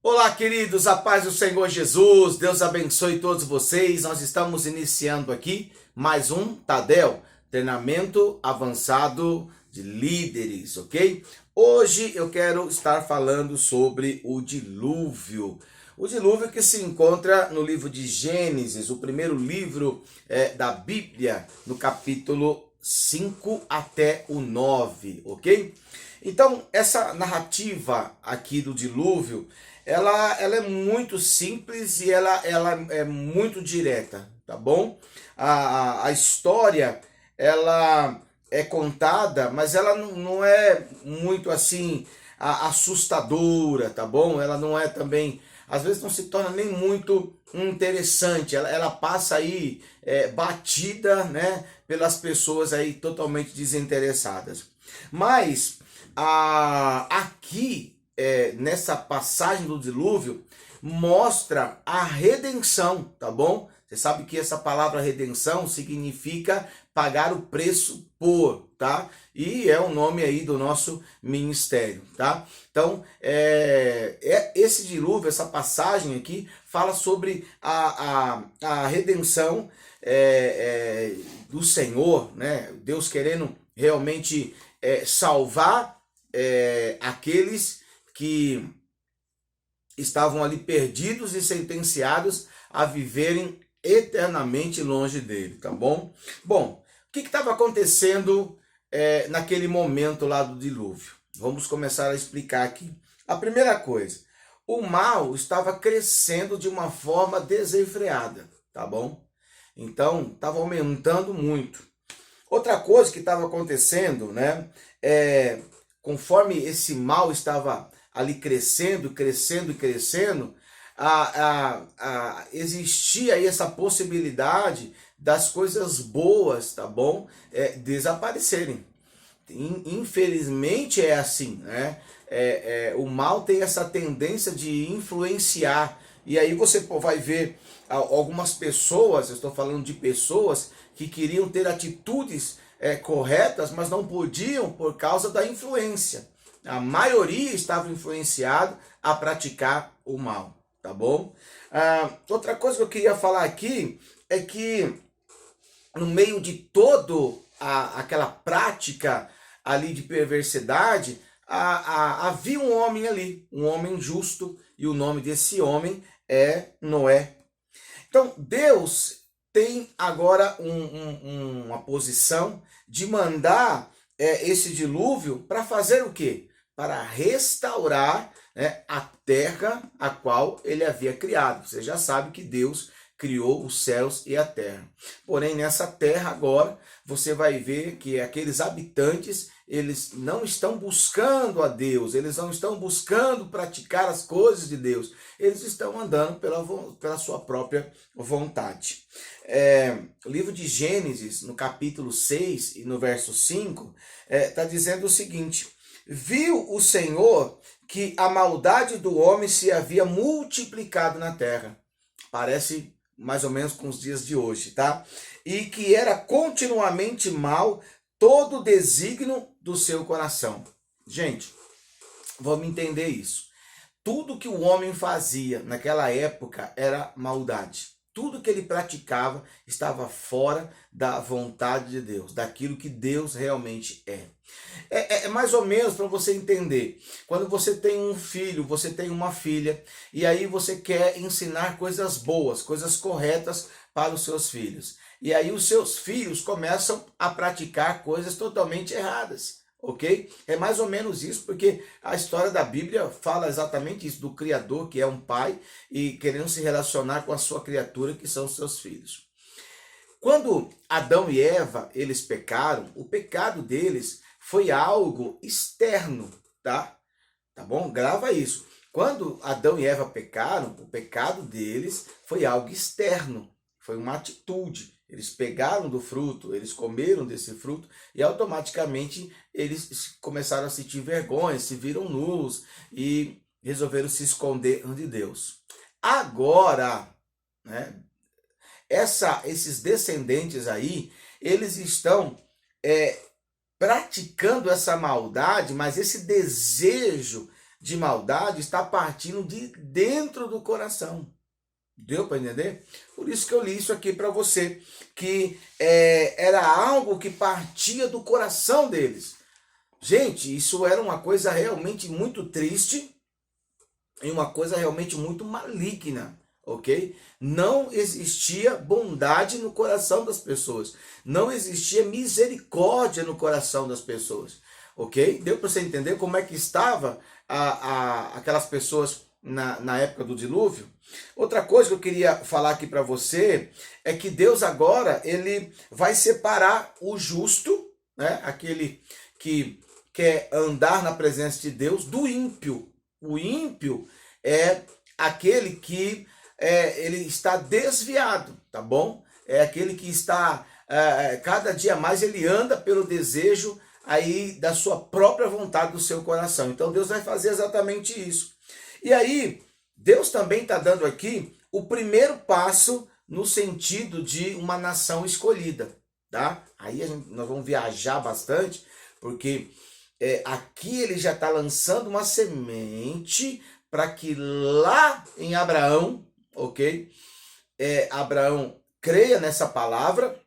Olá, queridos, a paz do Senhor Jesus, Deus abençoe todos vocês. Nós estamos iniciando aqui mais um Tadel, treinamento avançado de líderes, ok? Hoje eu quero estar falando sobre o dilúvio. O dilúvio que se encontra no livro de Gênesis, o primeiro livro da Bíblia, no capítulo 5 até o 9, ok? Então, essa narrativa aqui do dilúvio, ela é muito simples e ela é muito direta, tá bom? A história, ela é contada, mas ela não é muito assim assustadora, tá bom? Ela não é também, às vezes não se torna nem muito interessante, ela passa aí batida, né, pelas pessoas aí totalmente desinteressadas. Mas aqui, nessa passagem do dilúvio, mostra a redenção, tá bom? Você sabe que essa palavra redenção significa pagar o preço por, tá? E é o nome aí do nosso ministério, tá? Então, esse dilúvio, essa passagem aqui, fala sobre a redenção do Senhor, né? Deus querendo realmente salvar aqueles que estavam ali perdidos e sentenciados a viverem eternamente longe dele, tá bom? Bom, o que estava acontecendo naquele momento lá do dilúvio? Vamos começar a explicar aqui. A primeira coisa, o mal estava crescendo de uma forma desenfreada, tá bom? Então, estava aumentando muito. Outra coisa que estava acontecendo, né, conforme esse mal estava ali crescendo, existia aí essa possibilidade das coisas boas, tá bom, desaparecerem. Infelizmente é assim, né? O mal tem essa tendência de influenciar, e aí você vai ver algumas pessoas, eu estou falando de pessoas que queriam ter atitudes corretas, mas não podiam por causa da influência. A maioria estava influenciado a praticar o mal, tá bom? Outra coisa que eu queria falar aqui é que no meio de todo aquela prática ali de perversidade, havia um homem ali, um homem justo, e o nome desse homem é Noé. Então, Deus tem agora uma posição de mandar esse dilúvio para fazer o quê? Para restaurar, né, a terra a qual ele havia criado. Você já sabe que Deus criou os céus e a terra. Porém, nessa terra agora, você vai ver que aqueles habitantes, eles não estão buscando a Deus, eles não estão buscando praticar as coisas de Deus, eles estão andando pela sua própria vontade. O livro de Gênesis, no capítulo 6 e no verso 5, está dizendo o seguinte: viu o Senhor que a maldade do homem se havia multiplicado na terra. Parece mais ou menos com os dias de hoje, tá? E que era continuamente mal todo o desígnio do seu coração. Gente, vamos entender isso. Tudo que o homem fazia naquela época era maldade. Tudo que ele praticava estava fora da vontade de Deus, daquilo que Deus realmente é. É mais ou menos para você entender. Quando você tem um filho, você tem uma filha, e aí você quer ensinar coisas boas, coisas corretas para os seus filhos. E aí os seus filhos começam a praticar coisas totalmente erradas. Ok? É mais ou menos isso, porque a história da Bíblia fala exatamente isso, do Criador, que é um pai, e querendo se relacionar com a sua criatura, que são os seus filhos. Quando Adão e Eva, eles pecaram, o pecado deles foi algo externo, tá? Tá bom? Grava isso. Quando Adão e Eva pecaram, o pecado deles foi algo externo, foi uma atitude. Eles pegaram do fruto, eles comeram desse fruto e automaticamente eles começaram a sentir vergonha, se viram nus e resolveram se esconder de Deus. Agora, né, esses descendentes aí, eles estão praticando essa maldade, mas esse desejo de maldade está partindo de dentro do coração. Deu para entender? Por isso que eu li isso aqui para você, que era algo que partia do coração deles. Gente, isso era uma coisa realmente muito triste e uma coisa realmente muito maligna, ok? Não existia bondade no coração das pessoas, não existia misericórdia no coração das pessoas, ok? Deu para você entender como é que estava aquelas pessoas na época do dilúvio? Outra coisa que eu queria falar aqui para você é que Deus agora ele vai separar o justo, né? Aquele que quer andar na presença de Deus, do ímpio. O ímpio é aquele que ele está desviado, tá bom? É aquele que está, cada dia mais ele anda pelo desejo aí da sua própria vontade, do seu coração. Então Deus vai fazer exatamente isso. E aí, Deus também está dando aqui o primeiro passo no sentido de uma nação escolhida, tá? Aí nós vamos viajar bastante, porque aqui ele já está lançando uma semente para que lá em Abraão, ok? Abraão creia nessa palavra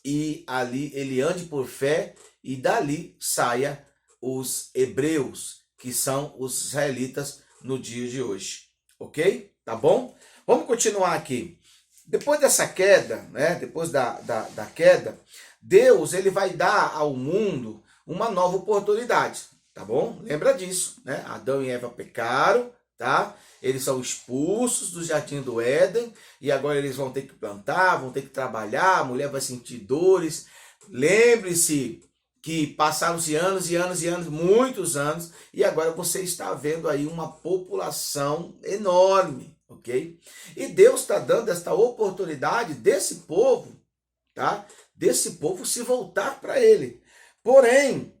e ali ele ande por fé e dali saia os hebreus, que são os israelitas no dia de hoje, ok? Tá bom? Vamos continuar aqui. Depois dessa queda, né? Depois da queda, Deus ele vai dar ao mundo uma nova oportunidade, tá bom? Lembra disso, né? Adão e Eva pecaram, tá? Eles são expulsos do jardim do Éden e agora eles vão ter que plantar, vão ter que trabalhar, a mulher vai sentir dores. Lembre-se que passaram-se anos e anos e anos, muitos anos, e agora você está vendo aí uma população enorme, ok? E Deus está dando esta oportunidade desse povo, tá? Desse povo se voltar para Ele. Porém,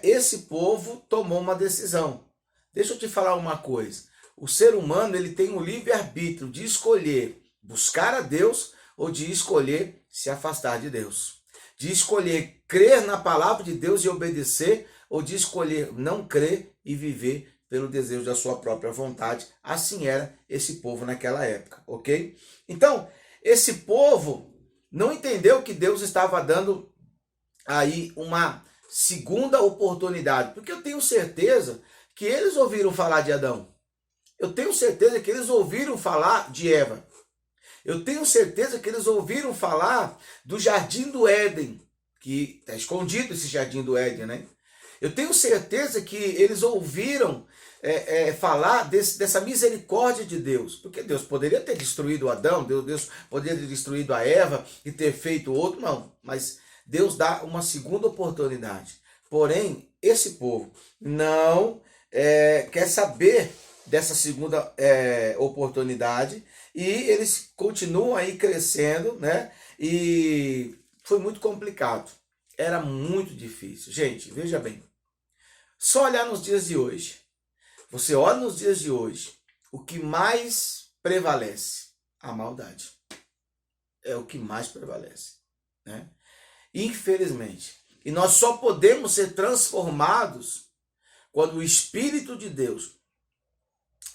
esse povo tomou uma decisão. Deixa eu te falar uma coisa. O ser humano ele tem o livre-arbítrio de escolher buscar a Deus ou de escolher se afastar de Deus. De escolher crer na palavra de Deus e obedecer, ou de escolher não crer e viver pelo desejo da sua própria vontade. Assim era esse povo naquela época, ok? Então, esse povo não entendeu que Deus estava dando aí uma segunda oportunidade, porque eu tenho certeza que eles ouviram falar de Adão. Eu tenho certeza que eles ouviram falar de Eva. Eu tenho certeza que eles ouviram falar do Jardim do Éden, que está escondido esse Jardim do Éden, né? Eu tenho certeza que eles ouviram falar dessa misericórdia de Deus, porque Deus poderia ter destruído Adão, Deus poderia ter destruído a Eva e ter feito outro, não, mas Deus dá uma segunda oportunidade. Porém, esse povo não quer saber dessa segunda oportunidade e eles continuam aí crescendo, né? E foi muito complicado, era muito difícil. Gente, veja bem, só olhar nos dias de hoje, você olha nos dias de hoje, o que mais prevalece? A maldade. É o que mais prevalece, né? Infelizmente. E nós só podemos ser transformados quando o Espírito de Deus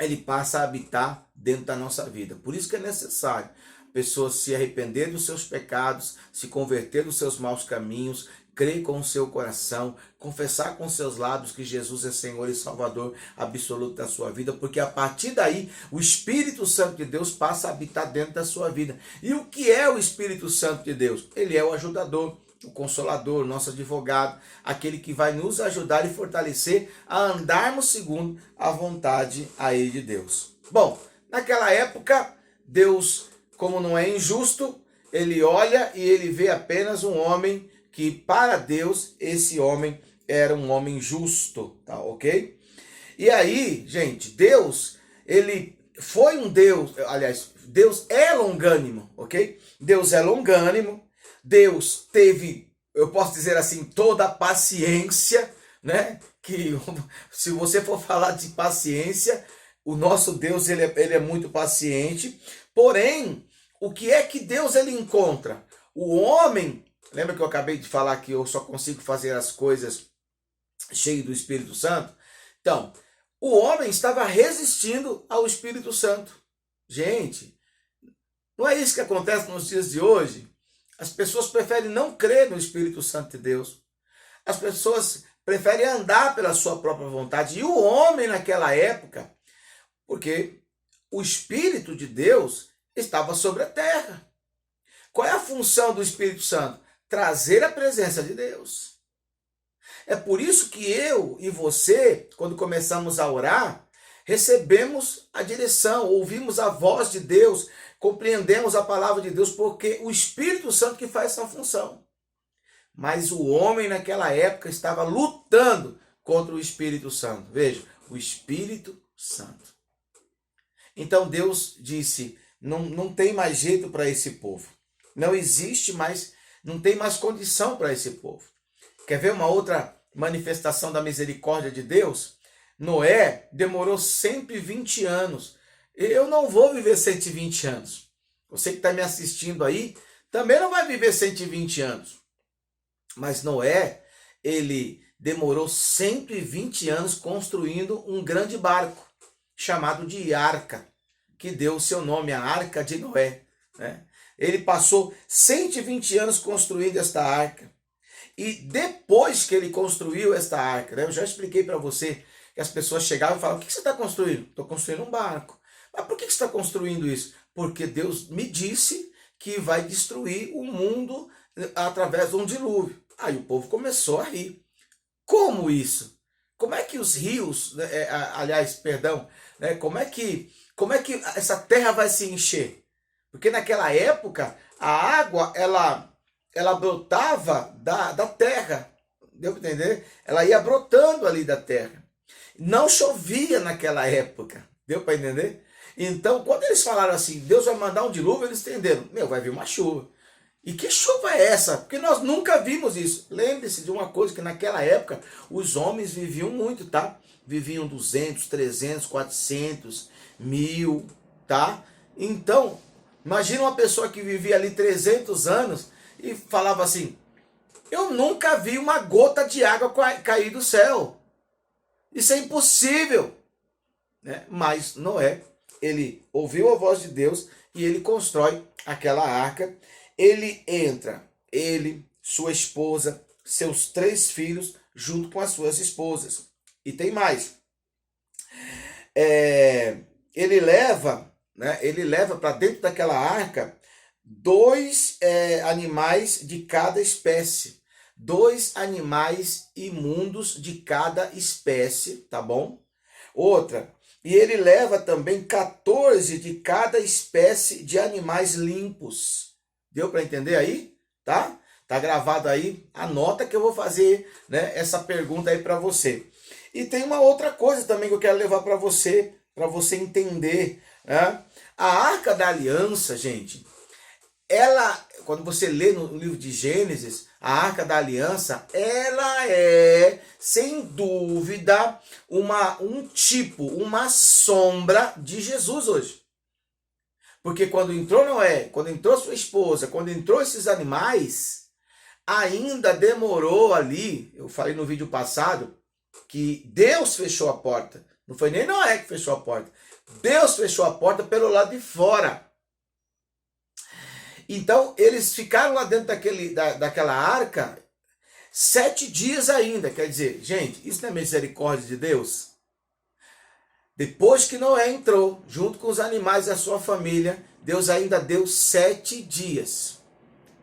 ele passa a habitar dentro da nossa vida. Por isso que é necessário a pessoa se arrepender dos seus pecados, se converter dos seus maus caminhos, crer com o seu coração, confessar com seus lábios que Jesus é Senhor e Salvador absoluto da sua vida, porque a partir daí o Espírito Santo de Deus passa a habitar dentro da sua vida. E o que é o Espírito Santo de Deus? Ele é o ajudador, o consolador, o nosso advogado, aquele que vai nos ajudar e fortalecer a andarmos segundo a vontade aí de Deus. Bom, naquela época, Deus, como não é injusto, ele olha e ele vê apenas um homem que, para Deus, esse homem era um homem justo, tá ok? E aí, gente, Deus, ele foi um Deus, aliás, Deus é longânimo, ok? Deus é longânimo, Deus teve, eu posso dizer assim, toda a paciência, né? Que se você for falar de paciência, o nosso Deus ele é muito paciente. Porém, o que é que Deus ele encontra? O homem, lembra que eu acabei de falar que eu só consigo fazer as coisas cheio do Espírito Santo? Então, o homem estava resistindo ao Espírito Santo. Gente, não é isso que acontece nos dias de hoje? As pessoas preferem não crer no Espírito Santo de Deus. As pessoas preferem andar pela sua própria vontade. E o homem naquela época, porque o Espírito de Deus estava sobre a terra. Qual é a função do Espírito Santo? Trazer a presença de Deus. É por isso que eu e você, quando começamos a orar, recebemos a direção, ouvimos a voz de Deus, compreendemos a palavra de Deus, porque o Espírito Santo que faz essa função. Mas o homem naquela época estava lutando contra o Espírito Santo. Veja, o Espírito Santo. Então Deus disse, não tem mais jeito para esse povo. Não existe mais, não tem mais condição para esse povo. Quer ver uma outra manifestação da misericórdia de Deus? Noé demorou 120 anos. Eu não vou viver 120 anos. Você que está me assistindo aí, também não vai viver 120 anos. Mas Noé, ele demorou 120 anos construindo um grande barco, chamado de Arca, que deu o seu nome, a Arca de Noé, né? Ele passou 120 anos construindo esta arca. E depois que ele construiu esta arca, né, eu já expliquei para você que as pessoas chegavam e falavam, o que você está construindo? Estou construindo um barco. Mas por que você está construindo isso? Porque Deus me disse que vai destruir o mundo através de um dilúvio. Aí o povo começou a rir. Como isso? Como é que os rios, como é que essa terra vai se encher? Porque naquela época a água ela brotava da terra, deu para entender? Ela ia brotando ali da terra. Não chovia naquela época, deu para entender? Então, quando eles falaram assim, Deus vai mandar um dilúvio, eles entenderam, vai vir uma chuva. E que chuva é essa? Porque nós nunca vimos isso. Lembre-se de uma coisa, que naquela época os homens viviam muito, tá? Viviam 200, 300, 400, 1000, tá? Então, imagina uma pessoa que vivia ali 300 anos e falava assim, eu nunca vi uma gota de água cair do céu. Isso é impossível, né? Mas Noé, ele ouviu a voz de Deus e ele constrói aquela arca. Ele entra, ele, sua esposa, seus 3 filhos, junto com as suas esposas. E tem mais. Ele leva para dentro daquela arca 2 animais de cada espécie. 2 animais imundos de cada espécie, tá bom? Outra, e ele leva também 14 de cada espécie de animais limpos. Deu para entender aí? Tá? Tá gravado aí. Anota que eu vou fazer, né, essa pergunta aí para você. E tem uma outra coisa também que eu quero levar para você entender, né? A Arca da Aliança, gente, ela, quando você lê no livro de Gênesis, a Arca da Aliança, ela é, sem dúvida, uma sombra de Jesus hoje. Porque quando entrou Noé, quando entrou sua esposa, quando entrou esses animais, ainda demorou ali, eu falei no vídeo passado, que Deus fechou a porta. Não foi nem Noé que fechou a porta. Deus fechou a porta pelo lado de fora. Então, eles ficaram lá dentro daquela arca 7 dias ainda. Quer dizer, gente, isso não é misericórdia de Deus? Depois que Noé entrou, junto com os animais da sua família, Deus ainda deu 7 dias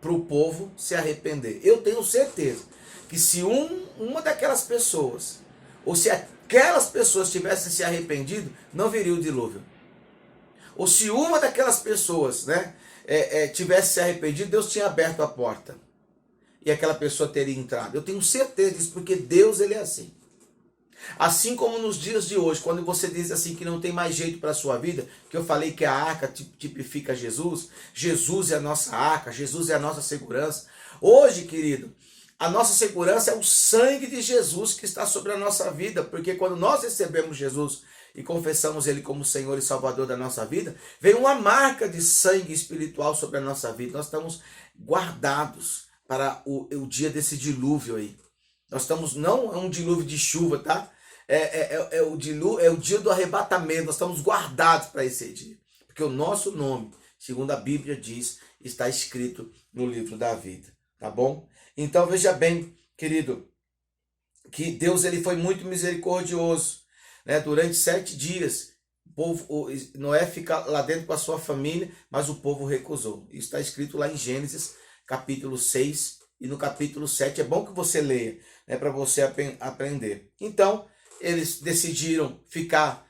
para o povo se arrepender. Eu tenho certeza que se uma daquelas pessoas, ou se aquelas pessoas tivessem se arrependido, não viria o dilúvio. Ou se uma daquelas pessoas, né, tivesse se arrependido, Deus tinha aberto a porta. E aquela pessoa teria entrado. Eu tenho certeza disso, porque Deus, ele é assim. Assim como nos dias de hoje, quando você diz assim que não tem mais jeito para a sua vida, que eu falei que a arca tipifica Jesus, Jesus é a nossa arca, Jesus é a nossa segurança. Hoje, querido, a nossa segurança é o sangue de Jesus que está sobre a nossa vida, porque quando nós recebemos Jesus e confessamos Ele como Senhor e Salvador da nossa vida, vem uma marca de sangue espiritual sobre a nossa vida. Nós estamos guardados para o dia desse dilúvio aí. Nós estamos, não é um dilúvio de chuva, tá? é o dia do arrebatamento, nós estamos guardados para esse dia. Porque o nosso nome, segundo a Bíblia diz, está escrito no livro da vida, tá bom? Então veja bem, querido, que Deus ele foi muito misericordioso, né? Durante 7 dias, Noé fica lá dentro com a sua família, mas o povo recusou. Isso está escrito lá em Gênesis, capítulo 6 e no capítulo 7. É bom que você leia, né, para você aprender. Então, eles decidiram ficar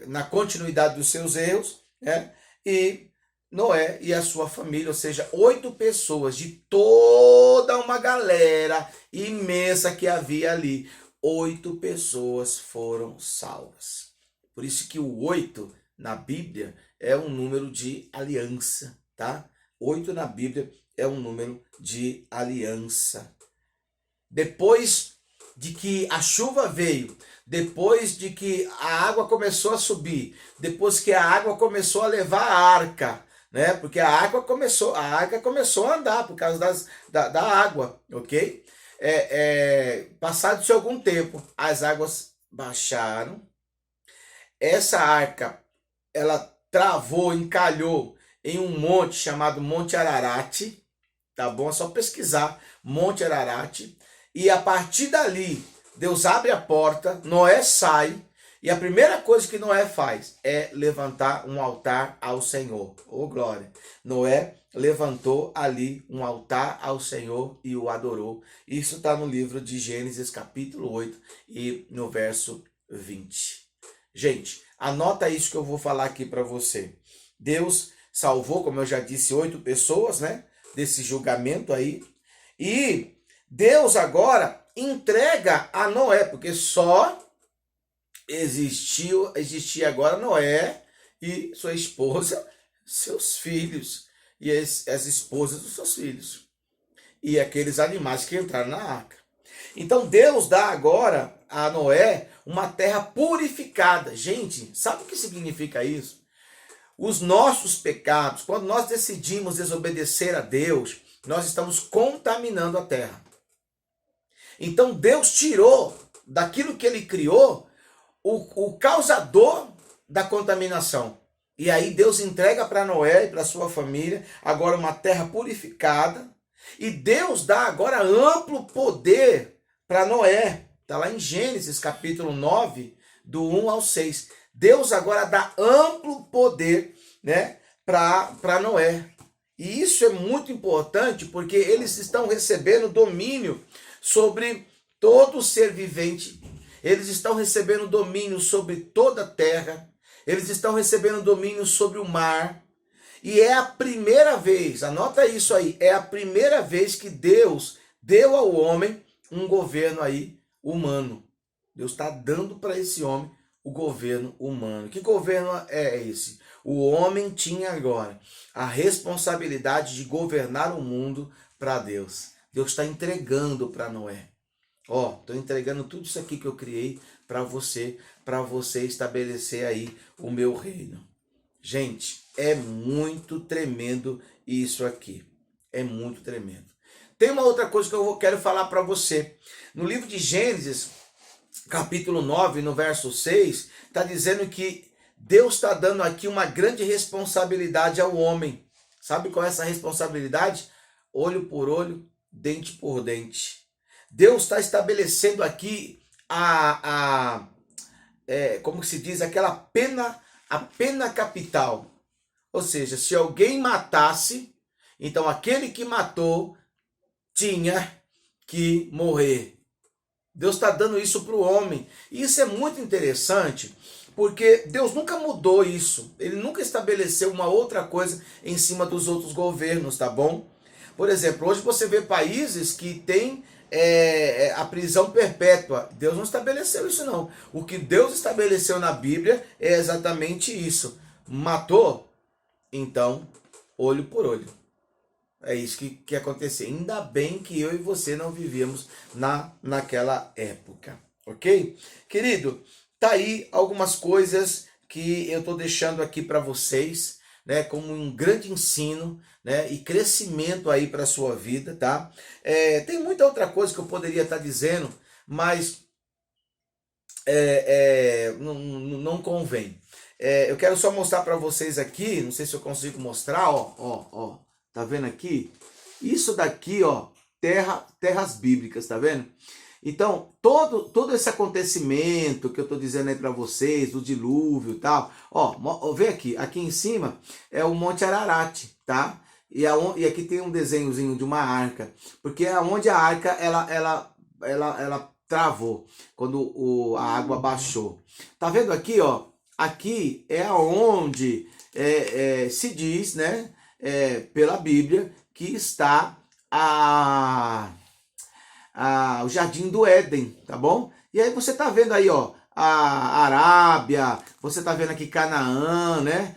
na continuidade dos seus erros, né? E Noé e a sua família, ou seja, 8 pessoas de toda uma galera imensa que havia ali, 8 pessoas foram salvas. Por isso que o 8 na Bíblia é um número de aliança, tá? 8 na Bíblia é um número de aliança. Depois de que a chuva veio, depois de que a água começou a subir, depois que a água começou a levar a arca, né? Porque a arca começou a andar por causa da água, ok? Passado-se algum tempo, as águas baixaram. Essa arca, ela travou, encalhou em um monte chamado Monte Ararat, tá bom? É só pesquisar Monte Ararat. E a partir dali, Deus abre a porta, Noé sai, e a primeira coisa que Noé faz é levantar um altar ao Senhor. Oh, glória! Noé levantou ali um altar ao Senhor e o adorou. Isso está no livro de Gênesis, capítulo 8, e no verso 20. Gente, anota isso que eu vou falar aqui para você. Deus salvou, como eu já disse, 8 pessoas, né? Desse julgamento aí. E Deus agora entrega a Noé, porque só existia agora Noé e sua esposa, seus filhos e as esposas dos seus filhos e aqueles animais que entraram na arca. Então Deus dá agora a Noé uma terra purificada. Gente, sabe o que significa isso? Os nossos pecados, quando nós decidimos desobedecer a Deus, nós estamos contaminando a terra. Então Deus tirou daquilo que ele criou o causador da contaminação. E aí Deus entrega para Noé e para sua família agora uma terra purificada. E Deus dá agora amplo poder para Noé. Está lá em Gênesis capítulo 9, do 1 ao 6. Deus agora dá amplo poder, né, para Noé. E isso é muito importante porque eles estão recebendo domínio sobre todo ser vivente. Eles estão recebendo domínio sobre toda a terra. Eles estão recebendo domínio sobre o mar. E é a primeira vez, anota isso aí, é a primeira vez que Deus deu ao homem um governo aí humano. Deus está dando para esse homem o governo humano. Que governo é esse? O homem tinha agora a responsabilidade de governar o mundo para Deus. Deus está entregando para Noé. Estou entregando tudo isso aqui que eu criei para você estabelecer aí o meu reino. Gente, é muito tremendo isso aqui. É muito tremendo. Tem uma outra coisa que eu quero falar para você. No livro de Gênesis, capítulo 9, no verso 6, está dizendo que Deus está dando aqui uma grande responsabilidade ao homem. Sabe qual é essa responsabilidade? Olho por olho, dente por dente. Deus está estabelecendo aqui como se diz, aquela pena, a pena capital. Ou seja, se alguém matasse, então aquele que matou tinha que morrer. Deus está dando isso para o homem. E isso é muito interessante, porque Deus nunca mudou isso. Ele nunca estabeleceu uma outra coisa em cima dos outros governos, tá bom? Por exemplo, hoje você vê países que têm a prisão perpétua. Deus não estabeleceu isso, não. O que Deus estabeleceu na Bíblia é exatamente isso. Matou? Então, olho por olho. É isso que acontecia. Ainda bem que eu e você não vivíamos naquela época, ok? Querido, tá aí algumas coisas que eu tô deixando aqui para vocês, né, como um grande ensino, né, e crescimento aí para a sua vida, tá? Tem muita outra coisa que eu poderia estar dizendo, mas não convém. Eu quero só mostrar para vocês aqui, não sei se eu consigo mostrar, ó, tá vendo aqui? Isso daqui, ó, terras bíblicas, tá vendo? Então, todo esse acontecimento que eu estou dizendo aí para vocês, do dilúvio e tal, ó, vê aqui em cima é o Monte Ararat, tá? E aqui tem um desenhozinho de uma arca, porque é onde a arca ela travou quando a água baixou. Tá vendo aqui, ó? Aqui é onde se diz, né, pela Bíblia, que está o Jardim do Éden, tá bom? E aí você tá vendo aí, ó, a Arábia, você tá vendo aqui Canaã, né?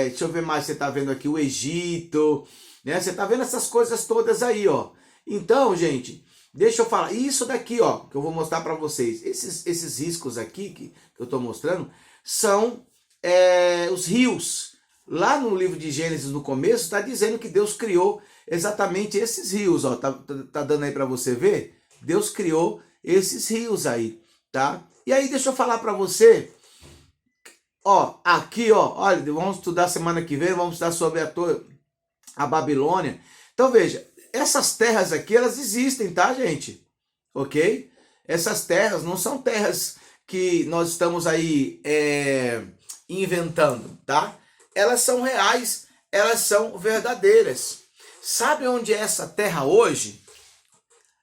Deixa eu ver mais, você tá vendo aqui o Egito, né? Você tá vendo essas coisas todas aí, ó. Então, gente, deixa eu falar, isso daqui, ó, que eu vou mostrar para vocês, esses riscos aqui que eu tô mostrando, são os rios. Lá no livro de Gênesis, no começo, está dizendo que Deus criou exatamente esses rios, ó. Tá dando aí para você ver? Deus criou esses rios aí, tá? E aí deixa eu falar para você, ó, aqui, ó, olha, vamos estudar semana que vem, vamos estudar sobre a Babilônia. Então veja, essas terras aqui, elas existem, tá, gente? Ok? Essas terras não são terras que nós estamos aí inventando, tá? Elas são reais, elas são verdadeiras. Sabe onde é essa terra hoje?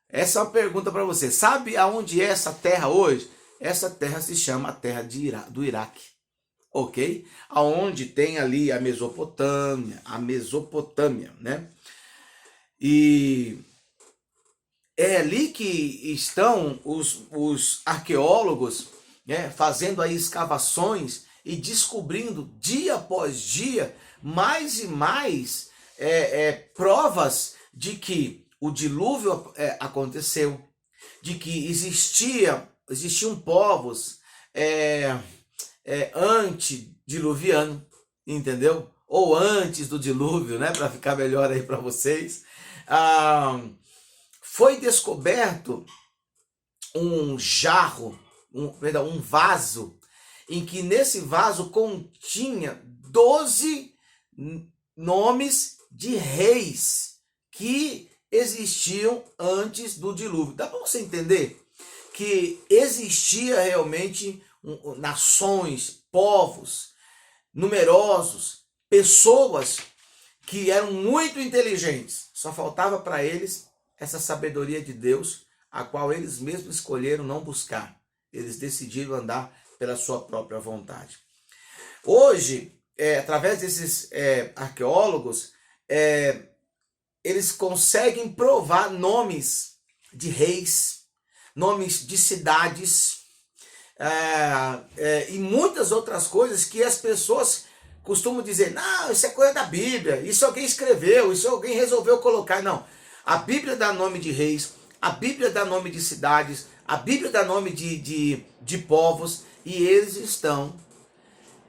Essa é uma pergunta para você. Sabe aonde é essa terra hoje? Essa terra se chama a terra do Iraque, ok? Aonde tem ali a Mesopotâmia, né? E é ali que estão os arqueólogos, né, fazendo aí escavações e descobrindo dia após dia mais e mais provas de que o dilúvio aconteceu, de que existiam povos antediluviano, entendeu? Ou antes do dilúvio, né? Para ficar melhor aí para vocês. Foi descoberto um jarro, um vaso, em que nesse vaso continha 12 nomes de reis que existiam antes do dilúvio. Dá para você entender que existia realmente nações, povos numerosos, pessoas que eram muito inteligentes. Só faltava para eles essa sabedoria de Deus, a qual eles mesmos escolheram não buscar. Eles decidiram andar pela sua própria vontade. Hoje, através desses arqueólogos, eles conseguem provar nomes de reis, nomes de cidades e muitas outras coisas que as pessoas costumam dizer, não, isso é coisa da Bíblia, isso alguém escreveu, isso alguém resolveu colocar. Não, a Bíblia dá nome de reis, a Bíblia dá nome de cidades, a Bíblia dá nome de povos, e eles estão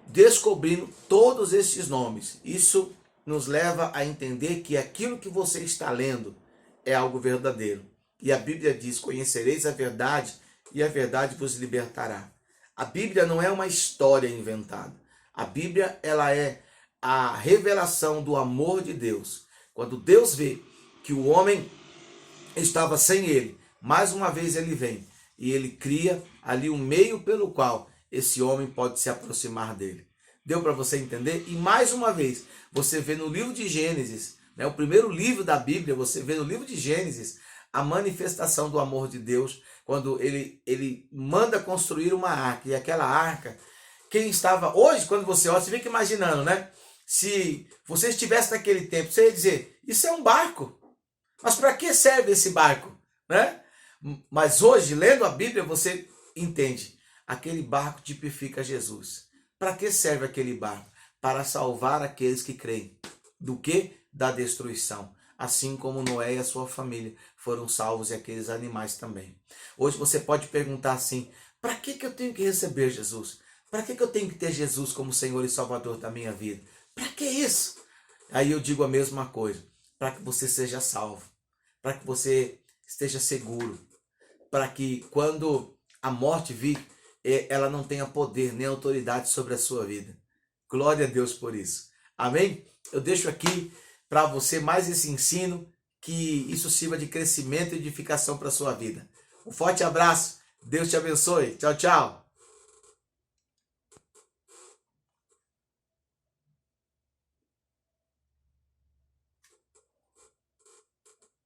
descobrindo todos esses nomes. Isso nos leva a entender que aquilo que você está lendo é algo verdadeiro. E a Bíblia diz, conhecereis a verdade e a verdade vos libertará. A Bíblia não é uma história inventada. A Bíblia, ela é a revelação do amor de Deus. Quando Deus vê que o homem estava sem ele, mais uma vez ele vem e ele cria ali um meio pelo qual esse homem pode se aproximar dele. Deu para você entender? E mais uma vez, você vê no livro de Gênesis, né, o primeiro livro da Bíblia, você vê no livro de Gênesis a manifestação do amor de Deus, quando ele manda construir uma arca. E aquela arca, quem estava... Hoje, quando você olha, você fica imaginando, né? Se você estivesse naquele tempo, você ia dizer, isso é um barco. Mas para que serve esse barco? Né? Mas hoje, lendo a Bíblia, você entende. Aquele barco tipifica Jesus. Para que serve aquele barco? Para salvar aqueles que creem. Do que? Da destruição. Assim como Noé e a sua família foram salvos e aqueles animais também. Hoje você pode perguntar assim, para que eu tenho que receber Jesus? Para que eu tenho que ter Jesus como Senhor e Salvador da minha vida? Para que isso? Aí eu digo a mesma coisa. Para que você seja salvo. Para que você esteja seguro. Para que quando a morte vir, ela não tenha poder nem autoridade sobre a sua vida. Glória a Deus por isso. Amém? Eu deixo aqui para você mais esse ensino, que isso sirva de crescimento e edificação para a sua vida. Um forte abraço. Deus te abençoe. Tchau, tchau.